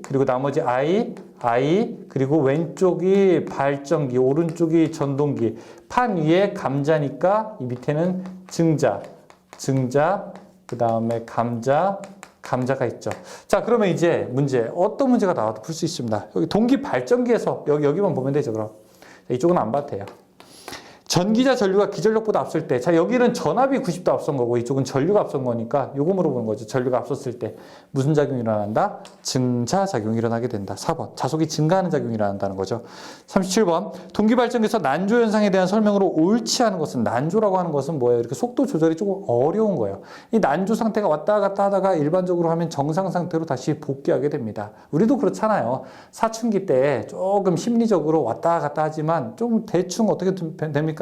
그리고 나머지 I 그리고 왼쪽이 발전기 오른쪽이 전동기 판 위에 감자니까 이 밑에는 증자 그 다음에 감자가 있죠. 자, 그러면 이제 문제 어떤 문제가 나와도 풀 수 있습니다. 여기 동기 발전기에서 여기만 보면 되죠. 그럼 이쪽은 안 봐도 돼요. 전기자 전류가 기전력보다 앞설 때, 자, 여기는 전압이 90도 앞선 거고 이쪽은 전류가 앞선 거니까 요거 물어보는 거죠. 전류가 앞섰을 때 무슨 작용이 일어난다? 증자작용이 일어나게 된다. 4번. 자속이 증가하는 작용이 일어난다는 거죠. 37번. 동기발전기에서 난조 현상에 대한 설명으로 옳지 않은 것은, 난조라고 하는 것은 뭐예요? 이렇게 속도 조절이 조금 어려운 거예요. 이 난조 상태가 왔다 갔다 하다가 일반적으로 하면 정상 상태로 다시 복귀하게 됩니다. 우리도 그렇잖아요. 사춘기 때 조금 심리적으로 왔다 갔다 하지만 좀 대충 어떻게 됩니까?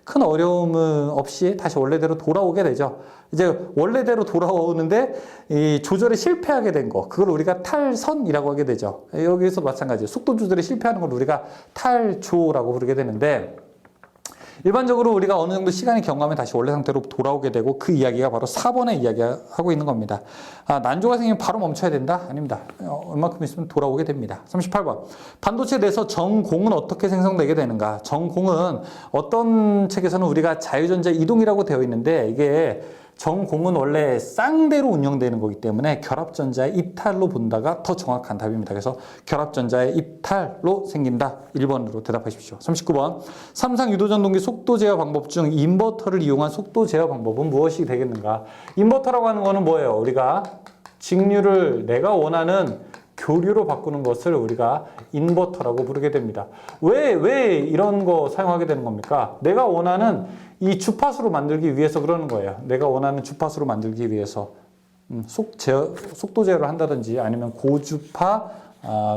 큰 어려움은 없이 다시 원래대로 돌아오게 되죠. 이제 원래대로 돌아오는데 이 조절에 실패하게 된 거, 그걸 우리가 탈선이라고 하게 되죠. 여기서 마찬가지예요. 속도 조절에 실패하는 걸 우리가 탈조라고 부르게 되는데, 일반적으로 우리가 어느 정도 시간이 경과하면 다시 원래 상태로 돌아오게 되고, 그 이야기가 바로 4번의 이야기하고 있는 겁니다. 난조가 생기면 바로 멈춰야 된다? 아닙니다. 얼마큼 있으면 돌아오게 됩니다. 38번. 반도체 내에서 정공은 어떻게 생성되게 되는가? 정공은 어떤 책에서는 우리가 자유전자 이동이라고 되어 있는데, 이게 정공은 원래 쌍대로 운영되는 거기 때문에 결합전자의 입탈로 본다가 더 정확한 답입니다. 그래서 결합전자의 입탈로 생긴다. 1번으로 대답하십시오. 39번. 삼상 유도전동기 속도 제어 방법 중 인버터를 이용한 속도 제어 방법은 무엇이 되겠는가? 인버터라고 하는 거는 뭐예요? 우리가 직류를 내가 원하는 교류로 바꾸는 것을 우리가 인버터라고 부르게 됩니다. 왜 이런 거 사용하게 되는 겁니까? 내가 원하는 이 주파수로 만들기 위해서 그러는 거예요. 내가 원하는 주파수로 만들기 위해서 속도 제어를 한다든지 아니면 고주파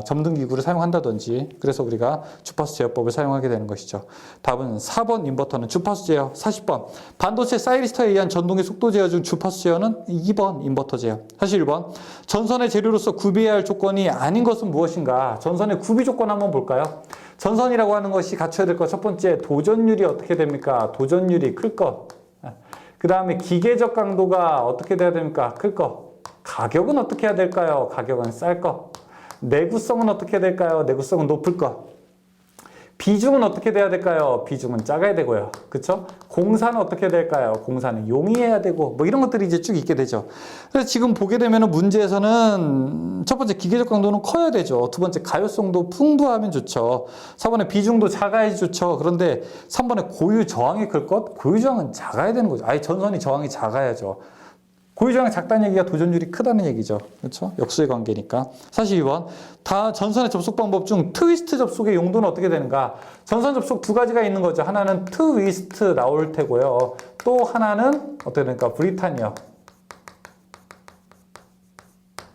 점등기구를 사용한다든지, 그래서 우리가 주파수 제어법을 사용하게 되는 것이죠. 답은 4번 인버터는 주파수 제어. 40번. 반도체 사이리스터에 의한 전동의 속도 제어 중 주파수 제어는 2번 인버터 제어. 41번. 전선의 재료로서 구비해야 할 조건이 아닌 것은 무엇인가? 전선의 구비 조건 한번 볼까요? 전선이라고 하는 것이 갖춰야 될 것, 첫 번째, 도전율이 어떻게 됩니까? 도전율이 클 것. 그 다음에 기계적 강도가 어떻게 돼야 됩니까? 클 것. 가격은 어떻게 해야 될까요? 가격은 쌀 것. 내구성은 어떻게 해야 될까요? 내구성은 높을 것. 비중은 어떻게 돼야 될까요? 비중은 작아야 되고요. 그쵸? 공사는 어떻게 해야 될까요? 공사는 용이해야 되고, 뭐 이런 것들이 이제 쭉 있게 되죠. 그래서 지금 보게 되면 문제에서는 첫 번째 기계적 강도는 커야 되죠. 두 번째 가요성도 풍부하면 좋죠. 4번에 비중도 작아야지 좋죠. 그런데 3번에 고유 저항이 클 것? 고유 저항은 작아야 되는 거죠. 아예 전선이 저항이 작아야죠. 고유저항이 작다는 얘기가 도전율이 크다는 얘기죠. 그렇죠? 역수의 관계니까. 42번. 다 전선의 접속 방법 중 트위스트 접속의 용도는 어떻게 되는가? 전선 접속 두 가지가 있는 거죠. 하나는 트위스트 나올 테고요. 또 하나는 어떻게 되니까? 브리타니아.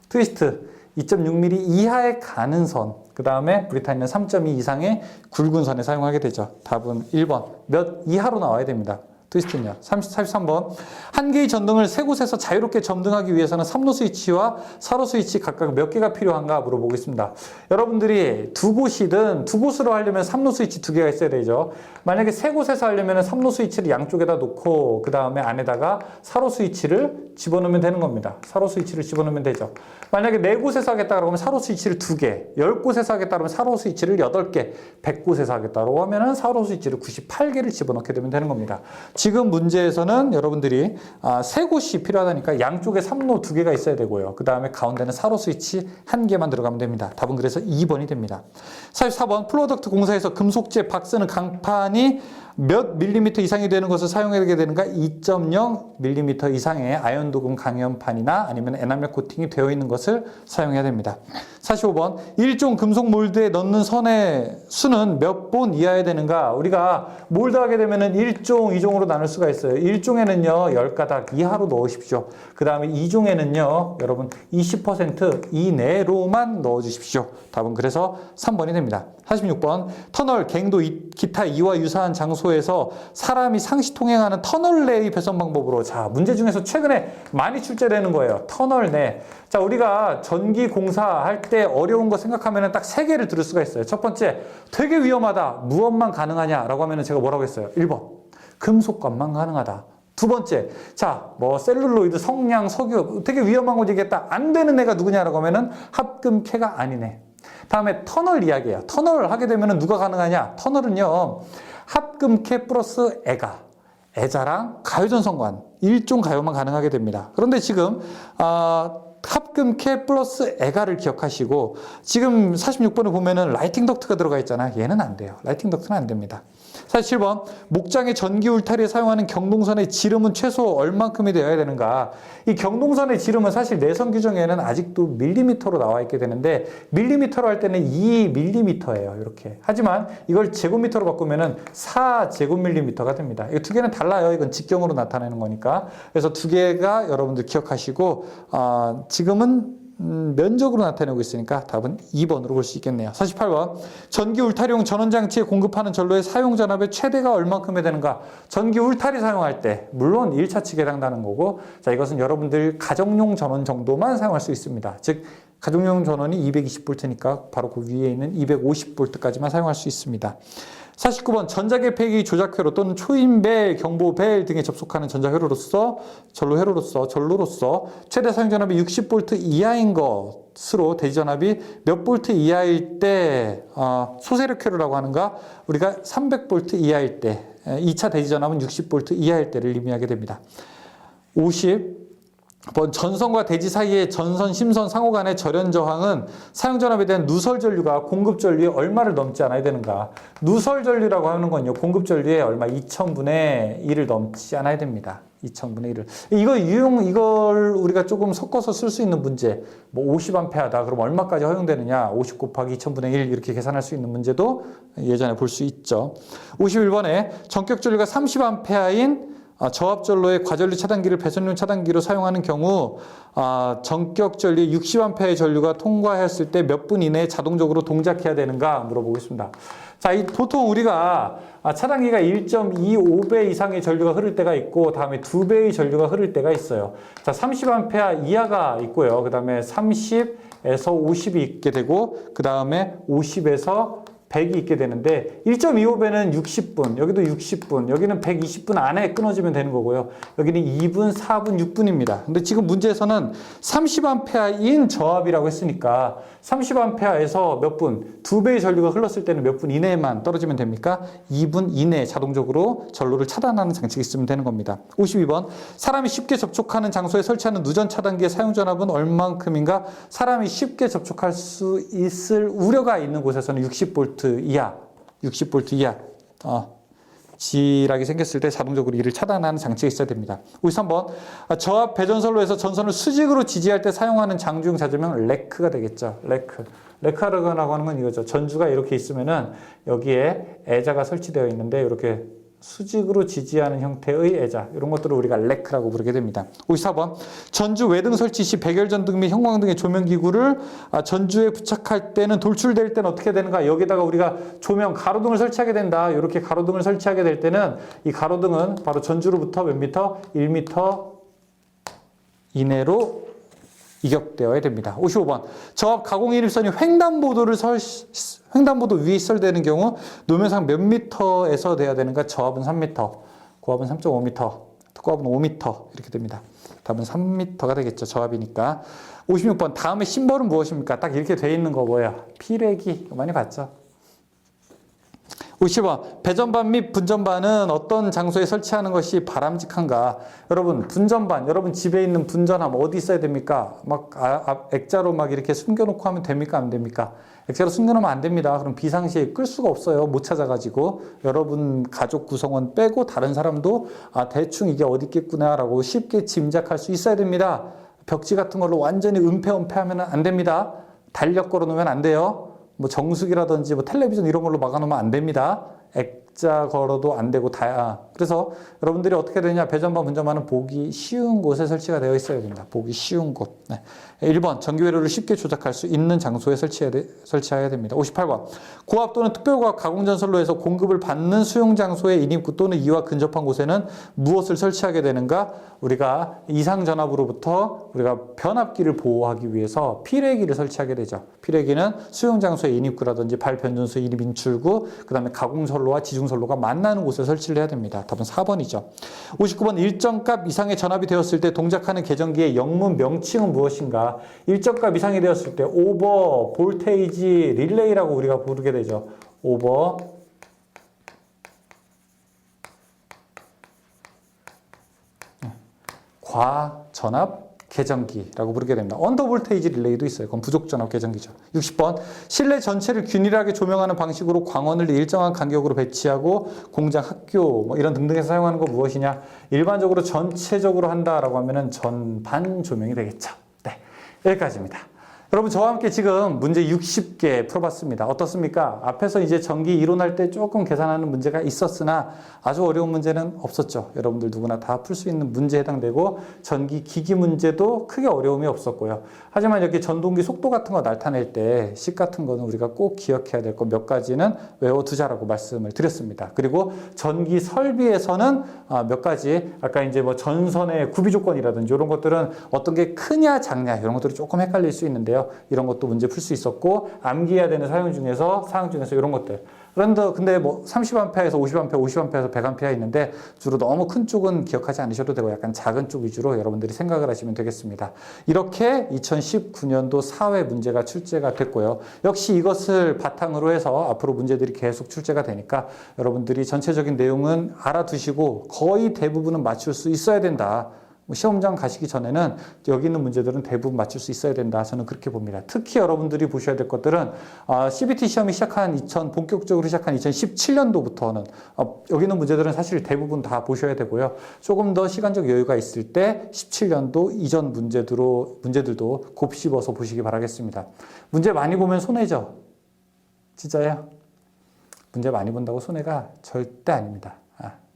트위스트 2.6mm 이하에 가는 선. 그 다음에 브리타니아는 3.2 이상의 굵은 선에 사용하게 되죠. 답은 1번. 몇 이하로 나와야 됩니다. 트위스트는요. 43번. 한 개의 전등을 세 곳에서 자유롭게 점등하기 위해서는 3로 스위치와 4로 스위치 각각 몇 개가 필요한가 물어보겠습니다. 여러분들이 두 곳이든 두 곳으로 하려면 3로 스위치 두 개가 있어야 되죠. 만약에 세 곳에서 하려면 3로 스위치를 양쪽에다 놓고 그 다음에 안에다가 4로 스위치를 집어넣으면 되는 겁니다. 4로 스위치를 집어넣으면 되죠. 만약에 네 곳에서 하겠다 그러면 4로 스위치를 2개, 10곳에서 하겠다 그러면 4로 스위치를 8개, 100곳에서 하겠다고 하면은 4로 스위치를 98개를 집어넣게 되면 되는 겁니다. 지금 문제에서는 여러분들이 세 곳이 필요하다니까 양쪽에 3로 2개가 있어야 되고요. 그 다음에 가운데는 4로 스위치 1개만 들어가면 됩니다. 답은 그래서 2번이 됩니다. 44번. 플로어덕트 공사에서 금속재 박스는 강판이 몇 밀리미터 이상이 되는 것을 사용하게 되는가? 2.0mm 이상의 아연도금 강연판이나 아니면 에나멜 코팅이 되어 있는 것을 사용해야 됩니다. 45번. 일종 금속 몰드에 넣는 선의 수는 몇 본 이하야 되는가? 우리가 몰드하게 되면 1종, 2종으로 나눌 수가 있어요. 1종에는요 10가닥 이하로 넣으십시오. 그 다음에 2종에는요 여러분 20% 이내로만 넣어주십시오. 답은 그래서 3번이 됩니다. 46번. 터널, 갱도, 기타 이와 유사한 장소에서 사람이 상시 통행하는 터널 내의 배선 방법으로, 자, 문제 중에서 최근에 많이 출제되는 거예요. 터널 내. 자, 우리가 전기 공사할 때 어려운 거 생각하면 딱 3개를 들을 수가 있어요. 첫 번째, 되게 위험하다. 무엇만 가능하냐? 라고 하면 제가 뭐라고 했어요? 1번. 금속관만 가능하다. 두 번째, 자, 뭐 셀룰로이드, 성냥, 석유, 되게 위험한 거 얘기했다. 안 되는 애가 누구냐라고 하면은 합금캐가 아니네. 다음에 터널 이야기예요. 터널 하게 되면 누가 가능하냐? 터널은요, 합금캐 플러스 애자랑 가요전선관, 일종 가요만 가능하게 됩니다. 그런데 지금 합금캐 플러스 애가를 기억하시고, 지금 46번에 보면은 라이팅 덕트가 들어가 있잖아. 얘는 안 돼요. 라이팅 덕트는 안 됩니다. 47번, 목장의 전기 울타리에 사용하는 경동선의 지름은 최소 얼만큼이 되어야 되는가? 이 경동선의 지름은 사실 내선 규정에는 아직도 밀리미터로 나와 있게 되는데, 밀리미터로 할 때는 2밀리미터예요. 이렇게. 하지만 이걸 제곱미터로 바꾸면은 4제곱밀리미터가 됩니다. 이 두 개는 달라요. 이건 직경으로 나타내는 거니까. 그래서 두 개가 여러분들 기억하시고, 지금은 면적으로 나타내고 있으니까 답은 2번으로 볼 수 있겠네요. 48번, 전기 울타리용 전원장치에 공급하는 전로의 사용전압의 최대가 얼만큼이 되는가? 전기 울타리 사용할 때 물론 1차 측에 해당되는 거고, 자, 이것은 여러분들 가정용 전원 정도만 사용할 수 있습니다. 즉 가정용 전원이 220V니까 바로 그 위에 있는 250V까지만 사용할 수 있습니다. 49번, 전자계폐기 조작회로 또는 초인벨, 경보벨 등에 접속하는 전자회로로서, 전로로서 최대 사용전압이 60V 이하인 것으로 대지전압이 몇 볼트 이하일 때 소세력회로라고 하는가? 우리가 300V 이하일 때, 2차 대지전압은 60V 이하일 때를 의미하게 됩니다. 50번, 전선과 대지 사이의 전선, 심선, 상호 간의 절연 저항은 사용전압에 대한 누설 전류가 공급 전류에 얼마를 넘지 않아야 되는가? 누설 전류라고 하는 건요, 공급 전류에 얼마 2000분의 1을 넘지 않아야 됩니다. 2000분의 1을. 이걸 우리가 조금 섞어서 쓸 수 있는 문제, 뭐 50A다. 그럼 얼마까지 허용되느냐? 50 곱하기 2000분의 1 이렇게 계산할 수 있는 문제도 예전에 볼 수 있죠. 51번에 전격 전류가 30A인 저압전로의 과전류 차단기를 배선용 차단기로 사용하는 경우 전격 전류에 60A의 전류가 통과했을 때 몇 분 이내에 자동적으로 동작해야 되는가 물어보겠습니다. 자, 보통 우리가 차단기가 1.25배 이상의 전류가 흐를 때가 있고, 다음에 2배의 전류가 흐를 때가 있어요. 자, 30A 이하가 있고요. 그 다음에 30에서 50이 있게 되고, 그 다음에 50에서 100이 있게 되는데, 1.25배는 60분, 여기도 60분, 여기는 120분 안에 끊어지면 되는 거고요. 여기는 2분, 4분, 6분입니다. 근데 지금 문제에서는 30A인 저압이라고 했으니까 30A에서 몇 분, 2배의 전류가 흘렀을 때는 몇 분 이내에만 떨어지면 됩니까? 2분 이내에 자동적으로 전로를 차단하는 장치가 있으면 되는 겁니다. 52번, 사람이 쉽게 접촉하는 장소에 설치하는 누전 차단기의 사용전압은 얼만큼인가? 사람이 쉽게 접촉할 수 있을 우려가 있는 곳에서는 60V 이하, 60V 이하, 지락이 생겼을 때 자동적으로 이를 차단하는 장치가 있어야 됩니다. 53번, 저압 배전선로에서 전선을 수직으로 지지할 때 사용하는 장주용 자재명 레크가 되겠죠. 레크라고 하는 건 이거죠. 전주가 이렇게 있으면은 여기에 애자가 설치되어 있는데, 이렇게 수직으로 지지하는 형태의 애자, 이런 것들을 우리가 레크라고 부르게 됩니다. 54번, 전주 외등 설치 시 백열전등 및 형광등의 조명기구를 전주에 부착할 때는, 돌출될 때는 어떻게 되는가? 여기다가 우리가 조명, 가로등을 설치하게 된다. 이렇게 가로등을 설치하게 될 때는 이 가로등은 바로 전주로부터 몇 미터? 1m 이내로 이격되어야 됩니다. 55번, 저압 가공인입선이 횡단보도 위에 시설되는 경우 노면상 몇 미터에서 돼야 되는가? 저압은 3m, 고압은 3.5m, 특고압은 5m 이렇게 됩니다. 답은 3m가 되겠죠. 저압이니까. 56번, 다음에 심벌은 무엇입니까? 딱 이렇게 돼 있는 거 뭐야? 피레기. 많이 봤죠? 50번, 배전반 및 분전반은 어떤 장소에 설치하는 것이 바람직한가? 여러분, 분전반, 여러분 집에 있는 분전함 어디 있어야 됩니까? 막 액자로 막 이렇게 숨겨놓고 하면 됩니까? 안 됩니까? 액자로 숨겨놓으면 안 됩니다. 그럼 비상시에 끌 수가 없어요. 못 찾아가지고. 여러분 가족 구성원 빼고 다른 사람도 대충 이게 어디 있겠구나라고 쉽게 짐작할 수 있어야 됩니다. 벽지 같은 걸로 완전히 은폐하면 안 됩니다. 달력 걸어놓으면 안 돼요. 뭐 정수기라든지 뭐 텔레비전 이런 걸로 막아놓으면 안 됩니다. 액자 걸어도 안 되고 다야. 그래서 여러분들이 어떻게 되냐? 배전반, 분전반은 보기 쉬운 곳에 설치가 되어 있어야 됩니다. 보기 쉬운 곳. 네. 1번, 전기회로를 쉽게 조작할 수 있는 장소에 설치해야 됩니다. 58번, 고압 또는 특별고압 가공전선로에서 공급을 받는 수용 장소의 인입구 또는 이와 근접한 곳에는 무엇을 설치하게 되는가? 우리가 이상전압으로부터 우리가 변압기를 보호하기 위해서 피레기를 설치하게 되죠. 피레기는 수용 장소의 인입구라든지 발변전소 인입 인출구, 그 다음에 가공선로와 지중선로가 만나는 곳에 설치를 해야 됩니다. 답은 4번이죠. 59번, 일정 값 이상의 전압이 되었을 때 동작하는 계전기의 영문 명칭은 무엇인가? 일정 값 이상이 되었을 때 오버 볼테이지 릴레이라고 우리가 부르게 되죠. 오버 과전압 계전기라고 부르게 됩니다. 언더볼테이지 릴레이도 있어요. 그건 부족전압 계전기죠. 60번. 실내 전체를 균일하게 조명하는 방식으로 광원을 일정한 간격으로 배치하고 공장, 학교 뭐 이런 등등에서 사용하는 거 무엇이냐? 일반적으로 전체적으로 한다라고 하면은 전반 조명이 되겠죠. 네, 여기까지입니다. 여러분 저와 함께 지금 문제 60개 풀어봤습니다. 어떻습니까? 앞에서 이제 전기 이론할 때 조금 계산하는 문제가 있었으나 아주 어려운 문제는 없었죠. 여러분들 누구나 다 풀 수 있는 문제에 해당되고 전기 기기 문제도 크게 어려움이 없었고요. 하지만 이렇게 전동기 속도 같은 거 나타낼 때 식 같은 거는 우리가 꼭 기억해야 될 것 몇 가지는 외워두자라고 말씀을 드렸습니다. 그리고 전기 설비에서는 몇 가지 아까 이제 뭐 전선의 구비 조건이라든지 이런 것들은 어떤 게 크냐 작냐 이런 것들이 조금 헷갈릴 수 있는데요. 이런 것도 문제 풀 수 있었고 암기해야 되는 사항 중에서 이런 것들. 그런데 근데 뭐 30A에서 50A, 50A에서 100A 있는데 주로 너무 큰 쪽은 기억하지 않으셔도 되고 약간 작은 쪽 위주로 여러분들이 생각을 하시면 되겠습니다. 이렇게 2019년도 사회 문제가 출제가 됐고요. 역시 이것을 바탕으로 해서 앞으로 문제들이 계속 출제가 되니까 여러분들이 전체적인 내용은 알아두시고 거의 대부분은 맞출 수 있어야 된다. 시험장 가시기 전에는 여기 있는 문제들은 대부분 맞출 수 있어야 된다. 저는 그렇게 봅니다. 특히 여러분들이 보셔야 될 것들은 CBT 시험이 본격적으로 시작한 2017년도부터는 여기 있는 문제들은 사실 대부분 다 보셔야 되고요. 조금 더 시간적 여유가 있을 때 17년도 이전 문제들도 곱씹어서 보시기 바라겠습니다. 문제 많이 보면 손해죠? 진짜예요? 문제 많이 본다고 손해가 절대 아닙니다.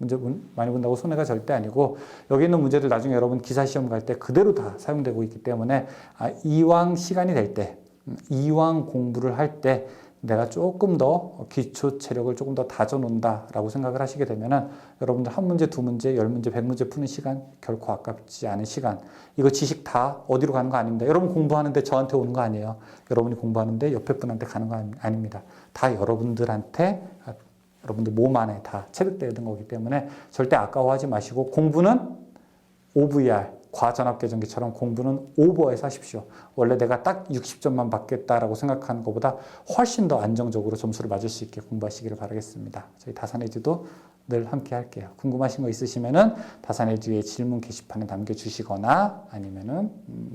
문제 많이 본다고 손해가 절대 아니고 여기 있는 문제들 나중에 여러분 기사 시험 갈 때 그대로 다 사용되고 있기 때문에 이왕 시간이 될 때, 이왕 공부를 할 때 내가 조금 더 기초 체력을 조금 더 다져놓는다라고 생각을 하시게 되면은 여러분들 한 문제, 두 문제, 10문제, 100문제 푸는 시간 결코 아깝지 않은 시간. 이거 지식 다 어디로 가는 거 아닙니다. 여러분 공부하는데 저한테 오는 거 아니에요. 여러분이 공부하는데 옆에 분한테 가는 거 아닙니다. 다 여러분들 몸 안에 다 체득되는 거기 때문에 절대 아까워하지 마시고 공부는 OVR, 과전압계전기처럼 공부는 오버해서 하십시오. 원래 내가 딱 60점만 받겠다라고 생각하는 것보다 훨씬 더 안정적으로 점수를 맞을 수 있게 공부하시기를 바라겠습니다. 저희 다산에듀도 늘 함께 할게요. 궁금하신 거 있으시면은 다산에듀의 질문 게시판에 남겨주시거나 아니면은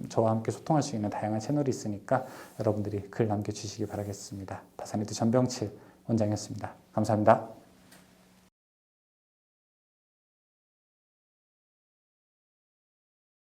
저와 함께 소통할 수 있는 다양한 채널이 있으니까 여러분들이 글 남겨주시기 바라겠습니다. 다산에듀 전병칠 원장이었습니다. 감사합니다.